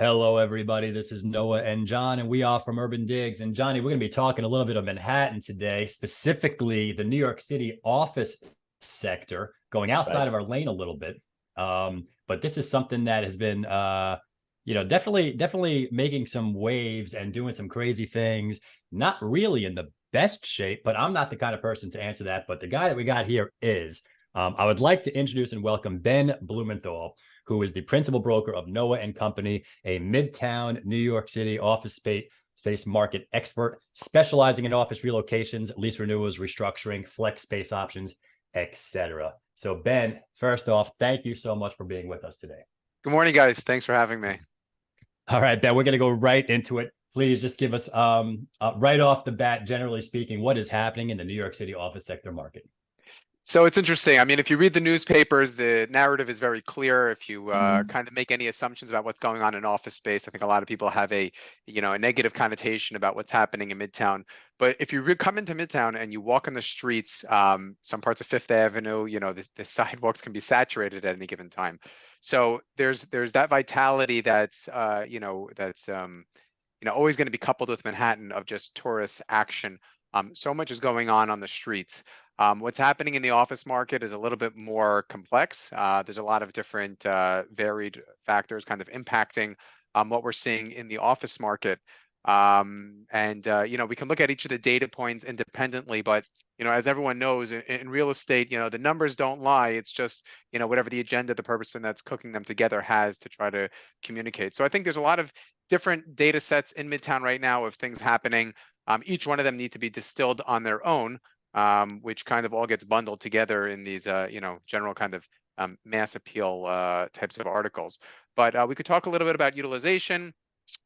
Hello, everybody. This is Noah and John, and we are from UrbanDigs. And Johnny, we're going to be talking a little bit of Manhattan today, specifically the New York City office sector, going outside Right. of our lane a little bit. But this is something that has been, definitely making some waves and doing some crazy things. Not really in the best shape, but I'm not the kind of person to answer that. But the guy that we got here is. I would like to introduce and welcome Ben Blumenthal, who is the principal broker of Noah and Company, a Midtown New York City office space market expert specializing in office relocations, lease renewals, restructuring, flex space options, etc. So Ben, first off, thank you so much for being with us today. Good morning, guys. Thanks for having me. All right, Ben, we're going to go right into it. Please just give us right off the bat, generally speaking, what is happening in the New York City office sector market? So it's interesting. I mean, if you read the newspapers, the narrative is very clear. If you kind of make any assumptions about what's going on in office space, I think a lot of people have a negative connotation about what's happening in Midtown. But if you come into Midtown and you walk on the streets, some parts of Fifth Avenue, the sidewalks can be saturated at any given time. So there's that vitality that's always going to be coupled with Manhattan of just tourist action. So much is going on the streets. What's happening in the office market is a little bit more complex. There's a lot of different varied factors kind of impacting what we're seeing in the office market. We can look at each of the data points independently, but as everyone knows, in real estate, the numbers don't lie. It's just, whatever the agenda the person that's cooking them together has to try to communicate. So I think there's a lot of different data sets in Midtown right now of things happening. Each one of them need to be distilled on their own, which kind of all gets bundled together in these, general kind of mass appeal types of articles. But we could talk a little bit about utilization.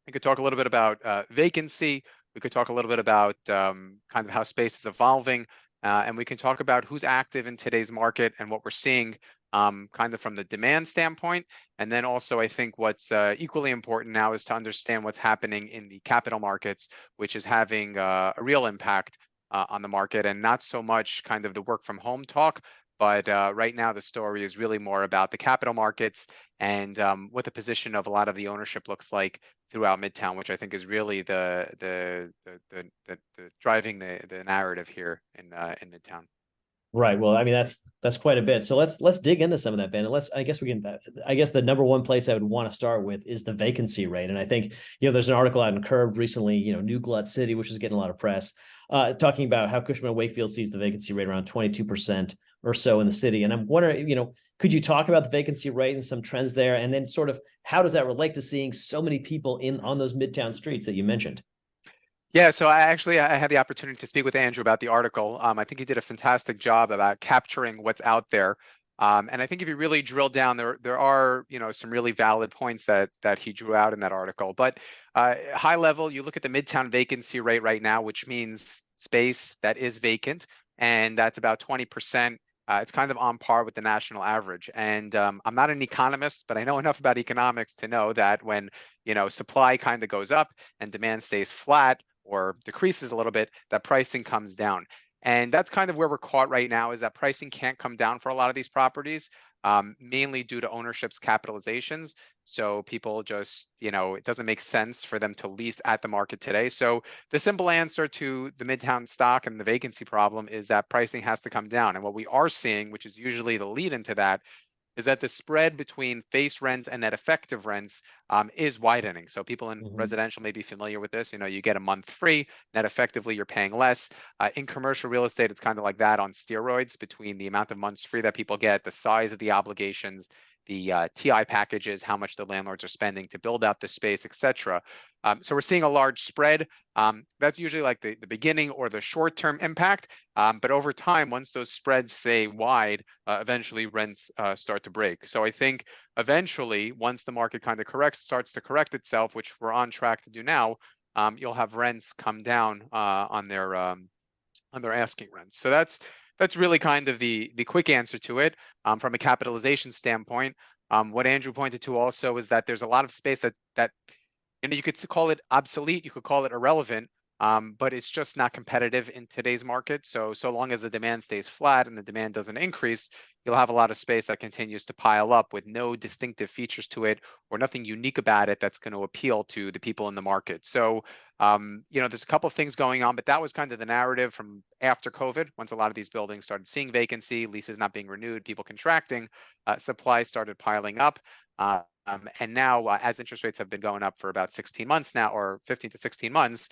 We could talk a little bit about vacancy. We could talk a little bit about kind of how space is evolving. And we can talk about who's active in today's market and what we're seeing kind of from the demand standpoint. And then also, I think what's equally important now is to understand what's happening in the capital markets, which is having a real impact on the market, and not so much kind of the work from home talk. But right now, the story is really more about the capital markets and what the position of a lot of the ownership looks like throughout Midtown, which I think is really the driving the narrative here in Midtown. Right. Well, I mean that's quite a bit. So let's dig into some of that, Ben. And I guess the number one place I would want to start with is the vacancy rate. And I think, there's an article out in Curb recently, New Glut City, which is getting a lot of press, talking about how Cushman & Wakefield sees the vacancy rate around 22% or so in the city. And I'm wondering, could you talk about the vacancy rate and some trends there? And then sort of how does that relate to seeing so many people on those Midtown streets that you mentioned? Yeah, so I had the opportunity to speak with Andrew about the article. I think he did a fantastic job about capturing what's out there. And I think if you really drill down, there are some really valid points that he drew out in that article. But high level, you look at the Midtown vacancy rate right now, which means space that is vacant, and that's about 20%. It's kind of on par with the national average. And I'm not an economist, but I know enough about economics to know that when supply kind of goes up and demand stays flat or decreases a little bit, that pricing comes down. And that's kind of where we're caught right now, is that pricing can't come down for a lot of these properties, mainly due to ownership's capitalizations. So people just, it doesn't make sense for them to lease at the market today. So the simple answer to the Midtown stock and the vacancy problem is that pricing has to come down. And what we are seeing, which is usually the lead into that, is that the spread between face rents and net effective rents is widening. So people in residential may be familiar with this. You get a month free, net effectively you're paying less. In commercial real estate, it's kind of like that on steroids, between the amount of months free that people get, the size of the obligations, the TI packages, how much the landlords are spending to build out the space, etc. So we're seeing a large spread. That's usually like the beginning or the short-term impact. But over time, once those spreads stay wide, eventually rents start to break. So I think eventually, once the market kind of starts to correct itself, which we're on track to do now, you'll have rents come down on their asking rents. So that's really kind of the quick answer to it. From a capitalization standpoint, what Andrew pointed to also is that there's a lot of space that you could call it obsolete, you could call it irrelevant, but it's just not competitive in today's market. So long as the demand stays flat and the demand doesn't increase, you'll have a lot of space that continues to pile up with no distinctive features to it or nothing unique about it that's going to appeal to the people in the market. So, there's a couple of things going on, but that was kind of the narrative from after COVID. Once a lot of these buildings started seeing vacancy, leases not being renewed, people contracting, supply started piling up. And now, as interest rates have been going up for about 16 months now, or 15 to 16 months,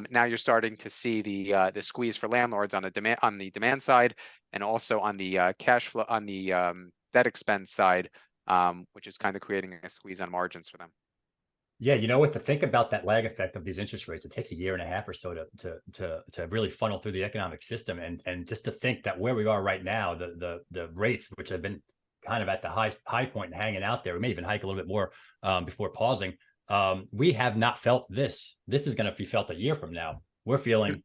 now you're starting to see the squeeze for landlords on the demand side, and also on the cash flow on the debt expense side, which is kind of creating a squeeze on margins for them. Yeah, you know what? To think about that lag effect of these interest rates, it takes a year and a half or so to really funnel through the economic system, and just to think that where we are right now, the rates which have been kind of at the high point and hanging out there, we may even hike a little bit more before pausing. We have not felt this. This is going to be felt a year from now. We're feeling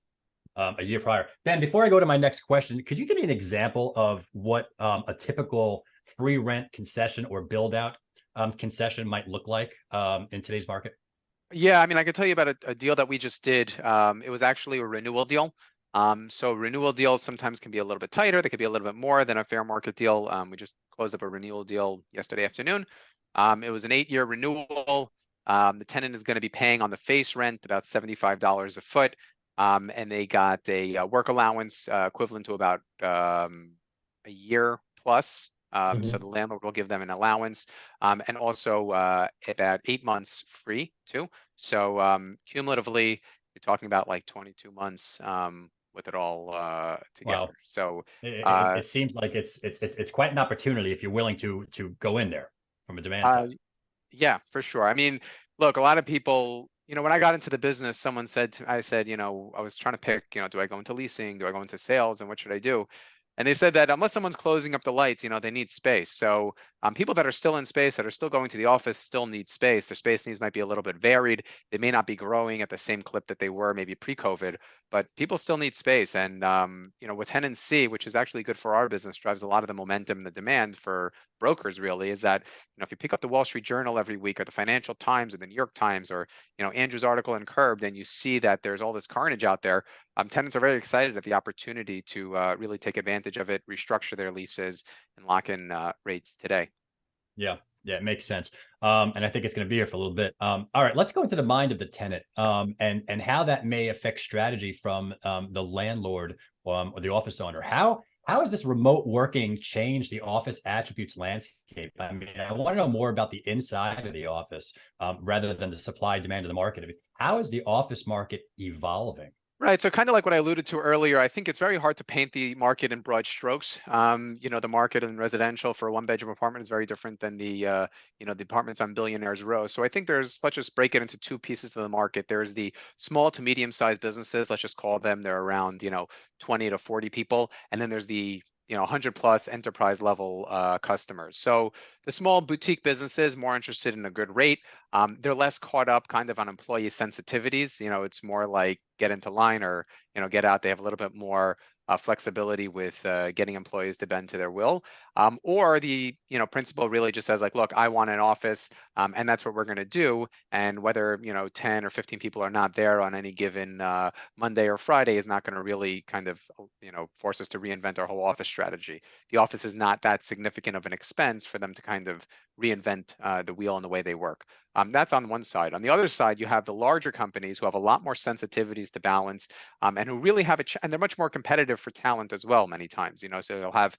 a year prior. Ben, before I go to my next question, could you give me an example of what a typical free rent concession or build out concession might look like in today's market? Yeah, I mean, I can tell you about a deal that we just did. It was actually a renewal deal. So renewal deals sometimes can be a little bit tighter. They could be a little bit more than a fair market deal. We just closed up a renewal deal yesterday afternoon. It was an 8-year renewal. The tenant is going to be paying on the face rent about $75 a foot. And they got a work allowance equivalent to about a year plus. So the landlord will give them an allowance, and also about 8 months free too. So cumulatively, you're talking about like 22 months with it all together. Wow. So It seems like it's quite an opportunity if you're willing to go in there from a demand side. yeah, for sure. I mean, look, a lot of people, when I got into the business, I said, I was trying to pick, do I go into leasing? Do I go into sales? And what should I do? And they said that unless someone's closing up the lights, they need space. So people that are still in space, that are still going to the office, still need space. Their space needs might be a little bit varied. They may not be growing at the same clip that they were maybe pre-COVID, but people still need space. And with tenancy, which is actually good for our business, drives a lot of the momentum and the demand for brokers. Really, is that if you pick up the Wall Street Journal every week, or the Financial Times, or the New York Times, or Andrew's article in Curb, then you see that there's all this carnage out there. Tenants are very excited at the opportunity to really take advantage of it, restructure their leases, and lock in rates today. Yeah, it makes sense. And I think it's going to be here for a little bit. All right, let's go into the mind of the tenant, and how that may affect strategy from the landlord or the office owner. How has this remote working changed the office attributes landscape? I mean, I want to know more about the inside of the office rather than the supply demand of the market. I mean, how is the office market evolving? Right. So kind of like what I alluded to earlier, I think it's very hard to paint the market in broad strokes. The market in residential for a one-bedroom apartment is very different than the apartments on Billionaires Row. So I think let's just break it into two pieces of the market. There's the small to medium-sized businesses, let's just call them. They're around, 20 to 40 people. And then there's the 100 plus enterprise level customers. So the small boutique businesses more interested in a good rate. They're less caught up kind of on employee sensitivities. It's more like get into line or get out. They have a little bit more flexibility with getting employees to bend to their will. Or the principal really just says like, look, I want an office, and that's what we're going to do. And whether 10 or 15 people are not there on any given Monday or Friday is not going to really kind of force us to reinvent our whole office strategy. The office is not that significant of an expense for them to kind of reinvent the wheel and the way they work. That's on one side. On the other side, you have the larger companies who have a lot more sensitivities to balance, and who really have and they're much more competitive for talent as well. Many times, so they'll have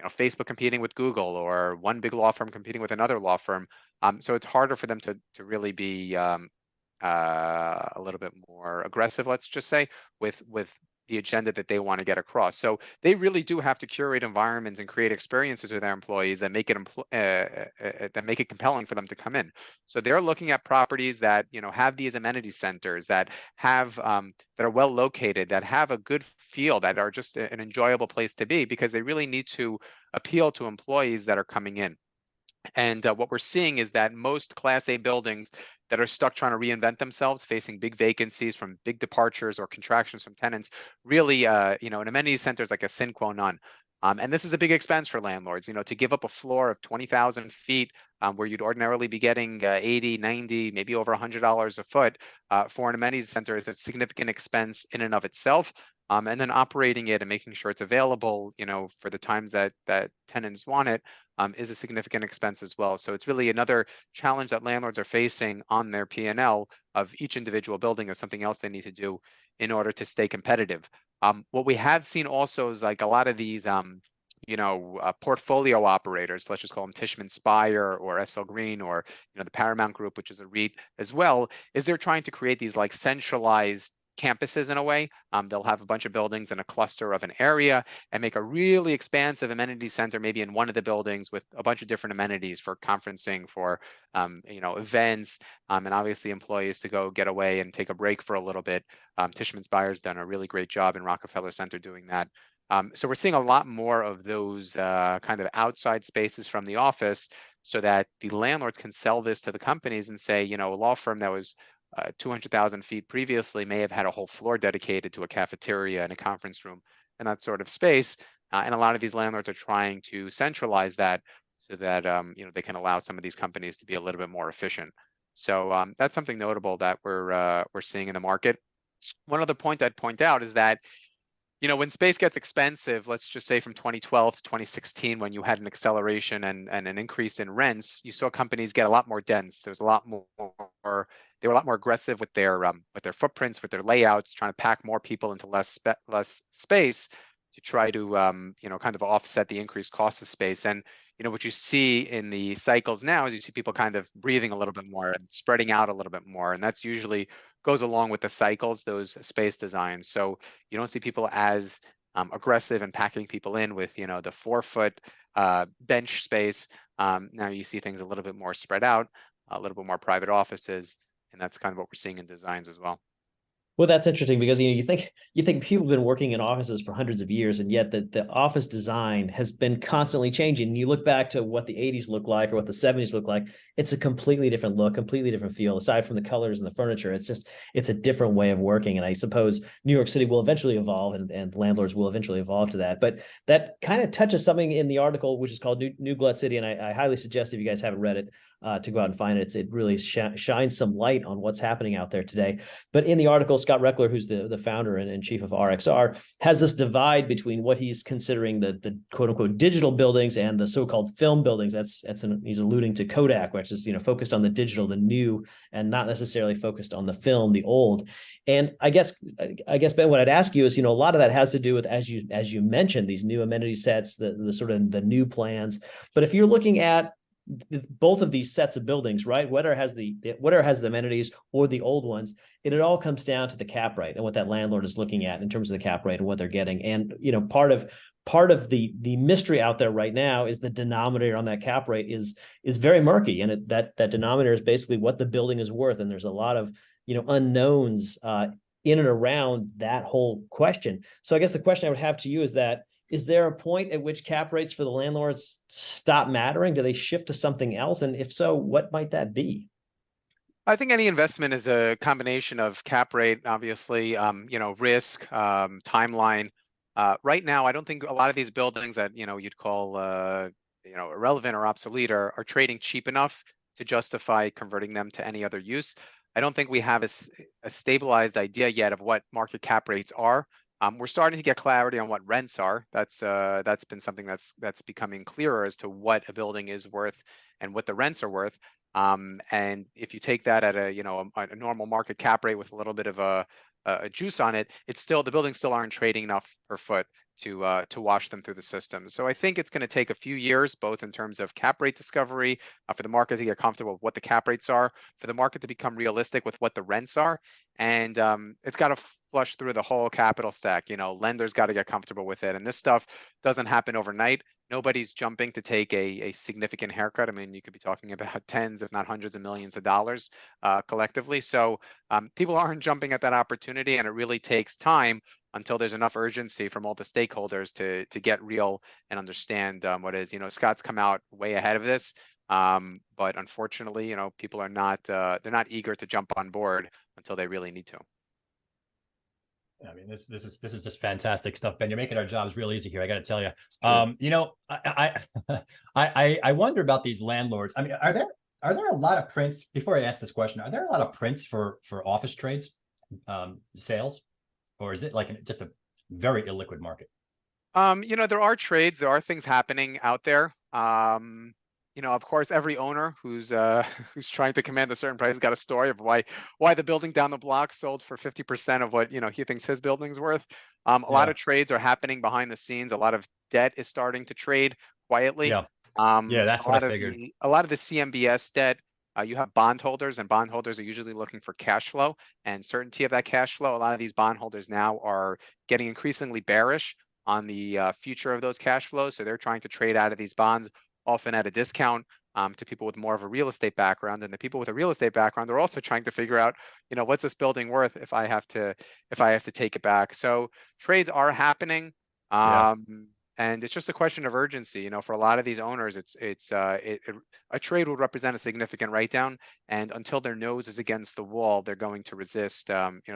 Facebook competing with Google, or one big law firm competing with another law firm. So it's harder for them to really be a little bit more aggressive, let's just say, with the agenda that they want to get across. So they really do have to curate environments and create experiences with their employees that make it compelling for them to come in. So they're looking at properties that have these amenity centers, that have that are well located, that have a good feel, that are just an enjoyable place to be, because they really need to appeal to employees that are coming in. And what we're seeing is that most Class A buildings that are stuck trying to reinvent themselves, facing big vacancies from big departures or contractions from tenants, really, an amenity center is like a sine qua non. And this is a big expense for landlords, to give up a floor of 20,000 feet where you'd ordinarily be getting 80, 90, maybe over $100 a foot for an amenity center is a significant expense in and of itself. and then operating it and making sure it's available, for the times that tenants want it, is a significant expense as well. So it's really another challenge that landlords are facing on their P&L of each individual building, or something else they need to do in order to stay competitive. What we have seen also is like a lot of these, portfolio operators, let's just call them Tishman Speyer or SL Green, or the Paramount Group, which is a REIT as well, is they're trying to create these like centralized campuses in a way. They'll have a bunch of buildings in a cluster of an area and make a really expansive amenity center, maybe in one of the buildings, with a bunch of different amenities for conferencing, for events, and obviously employees to go get away and take a break for a little bit. Tishman Speyer's done a really great job in Rockefeller Center doing that. So we're seeing a lot more of those kind of outside spaces from the office, so that the landlords can sell this to the companies and say, a law firm that was 200,000 feet previously may have had a whole floor dedicated to a cafeteria and a conference room and that sort of space. And a lot of these landlords are trying to centralize that, so that they can allow some of these companies to be a little bit more efficient. So that's something notable that we're seeing in the market. One other point I'd point out is that, when space gets expensive, let's just say from 2012 to 2016, when you had an acceleration and an increase in rents, you saw companies get a lot more dense. There's a lot more, they were a lot more aggressive with their footprints, with their layouts, trying to pack more people into less space to try to kind of offset the increased cost of space. And what you see in the cycles now is you see people kind of breathing a little bit more and spreading out a little bit more, and that's usually goes along with the cycles, those space designs. So you don't see people as aggressive and packing people in with the 4-foot bench space. Now you see things a little bit more spread out, a little bit more private offices, and that's kind of what we're seeing in designs as well. Well, that's interesting, because you think people have been working in offices for hundreds of years, and yet the office design has been constantly changing. And you look back to what the 80s looked like or what the 70s looked like, it's a completely different look, completely different feel. Aside from the colors and the furniture, it's a different way of working. And I suppose New York City will eventually evolve, and landlords will eventually evolve to that. But that kind of touches something in the article, which is called New Glut City, and I highly suggest, if you guys haven't read it, to go out and find it. It really shines some light on what's happening out there today. But in the article, Scott Reckler, who's the founder and chief of RXR, has this divide between what he's considering the quote unquote digital buildings and the so-called film buildings. He's alluding to Kodak, which is focused on the digital, the new, and not necessarily focused on the film, the old. And I guess Ben, what I'd ask you is, a lot of that has to do with, as you mentioned, these new amenity sets, the sort of the new plans. But if you're looking at both of these sets of buildings, right, whether it has the amenities or the old ones, it all comes down to the cap rate and what that landlord is looking at in terms of the cap rate and what they're getting. And part of the mystery out there right now is the denominator on that cap rate is very murky, and that denominator is basically what the building is worth. And there's a lot of unknowns in and around that whole question. So I guess the question I would have to you is there a point at which cap rates for the landlords stop mattering? Do they shift to something else? And if so, what might that be? I think any investment is a combination of cap rate, obviously, risk, timeline. Right now, I don't think a lot of these buildings that you'd call irrelevant or obsolete are trading cheap enough to justify converting them to any other use. I don't think we have a stabilized idea yet of what market cap rates are. We're starting to get clarity on what rents are. That's been something that's becoming clearer as to what a building is worth and what the rents are worth. And if you take that at a normal market cap rate with a little bit of a juice on it, the buildings still aren't trading enough per foot to wash them through the system. So I think it's going to take a few years, both in terms of cap rate discovery, for the market to get comfortable with what the cap rates are, for the market to become realistic with what the rents are, and it's got to flush through the whole capital stack. Lenders got to get comfortable with it, and this stuff doesn't happen overnight. Nobody's jumping to take a significant haircut. I mean, you could be talking about tens, if not hundreds of millions of dollars collectively. So people aren't jumping at that opportunity, and it really takes time until there's enough urgency from all the stakeholders to get real and understand what is. Scott's come out way ahead of this, but unfortunately, people are not they're not eager to jump on board until they really need to. I mean, this is just fantastic stuff, Ben. You're making our jobs real easy here, I got to tell you. I wonder about these landlords. I mean, are there a lot of prints? Before I ask this question, are there a lot of prints for office trades, sales, or is it like just a very illiquid market. There are trades, there are things happening out there. Of course, every owner who's who's trying to command a certain price has got a story of why the building down the block sold for 50% of what he thinks his building's worth. A lot Yeah. of trades are happening behind the scenes. A lot of debt is starting to trade quietly. Yeah. Yeah, that's what I figured. A lot of the CMBS debt, you have bondholders, and bondholders are usually looking for cash flow and certainty of that cash flow. A lot of these bondholders now are getting increasingly bearish on the future of those cash flows. So they're trying to trade out of these bonds, often at a discount to people with more of a real estate background. And the people with a real estate background are also trying to figure out, what's this building worth if I have to take it back. So trades are happening. Yeah. And it's just a question of urgency. For a lot of these owners, a trade would represent a significant write down, and until their nose is against the wall, they're going to resist,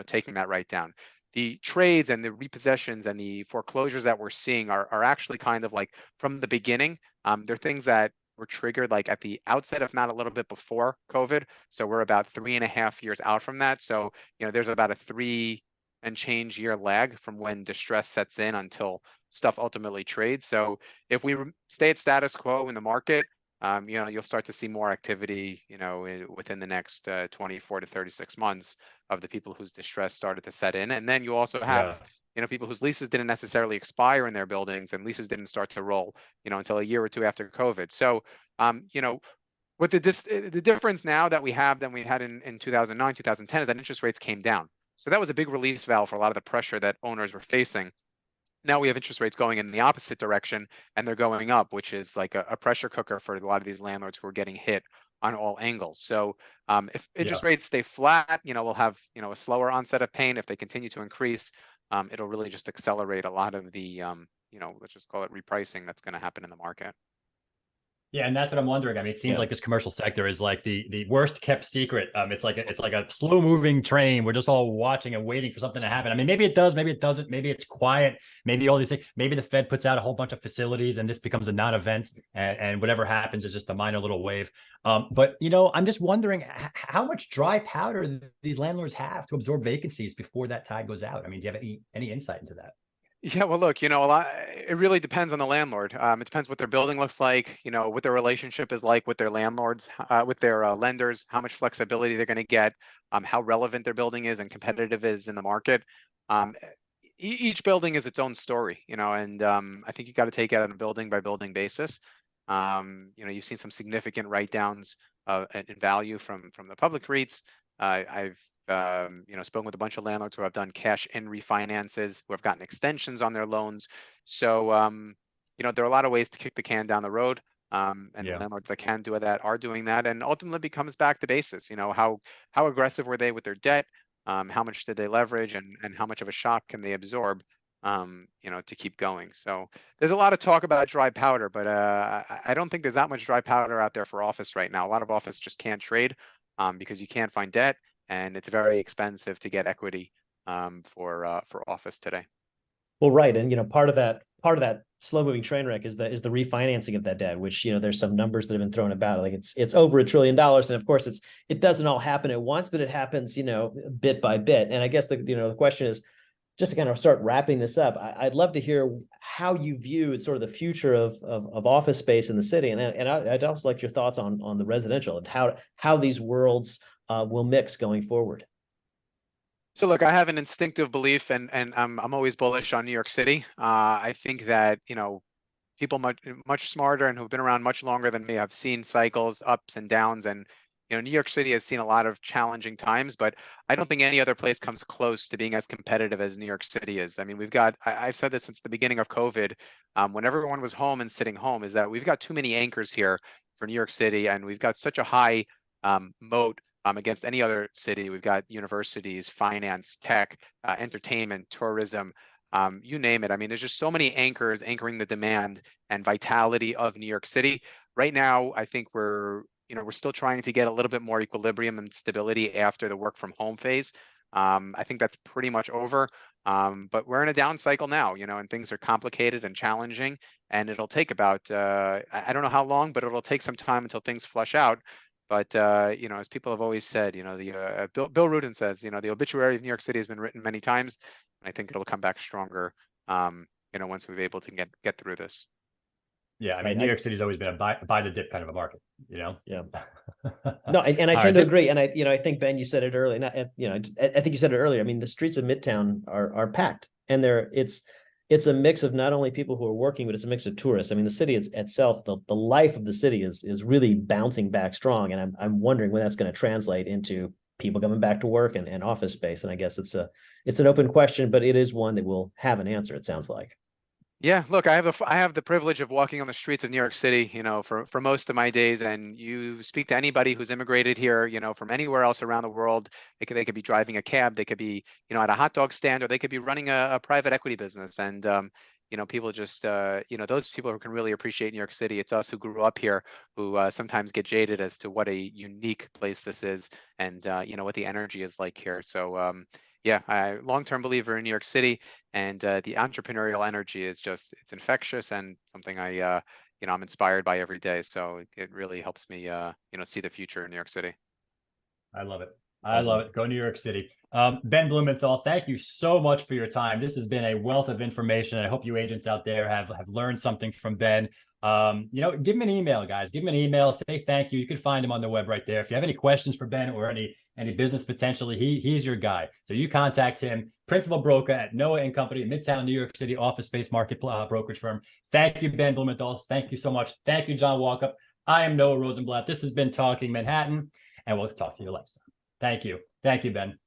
taking that write down. The trades and the repossessions and the foreclosures that we're seeing are actually kind of like from the beginning. They're things that were triggered like at the outset, if not a little bit before COVID. So we're about 3.5 years out from that. So, there's about a 3 and change year lag from when distress sets in until stuff ultimately trades. So if we stay at status quo in the market, you'll start to see more activity, within the next 24 to 36 months of the people whose distress started to set in. And then you also have, Yeah. people whose leases didn't necessarily expire in their buildings, and leases didn't start to roll, until a year or two after COVID. So, what the difference now that we have than we had in 2009, 2010 is that interest rates came down. So that was a big release valve for a lot of the pressure that owners were facing. Now we have interest rates going in the opposite direction, and they're going up, which is like a pressure cooker for a lot of these landlords who are getting hit on all angles. So if interest Yeah. rates stay flat, we'll have a slower onset of pain. If they continue to increase, it'll really just accelerate a lot of the let's just call it repricing that's going to happen in the market. Yeah, and that's what I'm wondering. I mean, it seems Yeah. like this commercial sector is like the worst kept secret. It's like a slow moving train. We're just all watching and waiting for something to happen. I mean, maybe it does, maybe it doesn't. Maybe it's quiet. Maybe all these things. Maybe the Fed puts out a whole bunch of facilities, and this becomes a non-event, and whatever happens is just a minor little wave. But I'm just wondering how much dry powder these landlords have to absorb vacancies before that tide goes out. I mean, do you have any insight into that? Yeah, well, look, a lot, it really depends on the landlord. It depends what their building looks like, what their relationship is like with their landlords, with their lenders, how much flexibility they're going to get, how relevant their building is and competitive is in the market. Each building is its own story, and I think you got to take it on a building by building basis. You've seen some significant write downs in value from the public REITs. I've spoken with a bunch of landlords who have done cash in refinances, who have gotten extensions on their loans. So, there are a lot of ways to kick the can down the road. And Yeah. landlords that can do that are doing that. And ultimately comes back to basis, how aggressive were they with their debt? How much did they leverage, and how much of a shock can they absorb, to keep going? So there's a lot of talk about dry powder, but I don't think there's that much dry powder out there for office right now. A lot of office just can't trade because you can't find debt, and it's very expensive to get equity for office today. Well, right, and part of that slow moving train wreck is the refinancing of that debt, which there's some numbers that have been thrown about. Like it's over $1 trillion, and of course it doesn't all happen at once, but it happens bit by bit. And I guess the question is, just to kind of start wrapping this up, I'd love to hear how you view sort of the future of office space in the city, and I'd also like your thoughts on the residential and how these worlds will mix going forward. So look, I have an instinctive belief, and I'm always bullish on New York City. I think that people much smarter and who've been around much longer than me have seen cycles, ups and downs, and New York City has seen a lot of challenging times, but I don't think any other place comes close to being as competitive as New York City is. I mean, I've said this since the beginning of COVID, when everyone was home and sitting home, is that we've got too many anchors here for New York City, and we've got such a high moat against any other city. We've got universities, finance, tech, entertainment, tourism, you name it. I mean, there's just so many anchors anchoring the demand and vitality of New York City. Right now, I think we're still trying to get a little bit more equilibrium and stability after the work from home phase. I think that's pretty much over. But we're in a down cycle now, and things are complicated and challenging, and it'll take about, I don't know how long, but it'll take some time until things flush out. But you know, as people have always said, you know, the Bill Rudin says, you know, the obituary of New York City has been written many times, and I think it'll come back stronger. You know, once we've able to get through this. Yeah, I mean, Right. New York City's always been a buy the dip kind of a market, you know? Yeah. All No, and I right, tend to agree. And I think Ben, you said it earlier. Not, you know, I think you said it earlier. I mean, the streets of Midtown are packed, and it's a mix of not only people who are working, but it's a mix of tourists. I mean, the city itself, the life of the city is really bouncing back strong, and I'm wondering when that's going to translate into people coming back to work and office space. And I guess it's an open question, but it is one that will have an answer. It sounds like. Yeah, look, I have the privilege of walking on the streets of New York City, you know, for most of my days. And you speak to anybody who's immigrated here, you know, from anywhere else around the world. They could be driving a cab, they could be, you know, at a hot dog stand, or they could be running a private equity business. And you know, people just you know, those people who can really appreciate New York City. It's us who grew up here who sometimes get jaded as to what a unique place this is, and you know, what the energy is like here. So yeah, I long-term believer in New York City. And the entrepreneurial energy is just, it's infectious, and something you know, I'm inspired by every day. So it really helps me you know, see the future in New York City. I love it. I love Awesome. it. Go New York City. Ben Blumenthal, thank you so much for your time. This has been a wealth of information. I hope you agents out there have learned something from Ben. You know, give him an email, guys. Give him an email. Say thank you. You can find him on the web right there. If you have any questions for Ben or any business potentially, he's your guy. So you contact him. Principal broker at Noah and Company, Midtown New York City office space market brokerage firm. Thank you, Ben Blumenthal. Thank you so much. Thank you, John Walkup. I am Noah Rosenblatt. This has been Talking Manhattan, and we'll talk to you next time. Thank you. Thank you, Ben.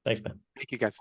Thanks, Ben. Thank you, guys.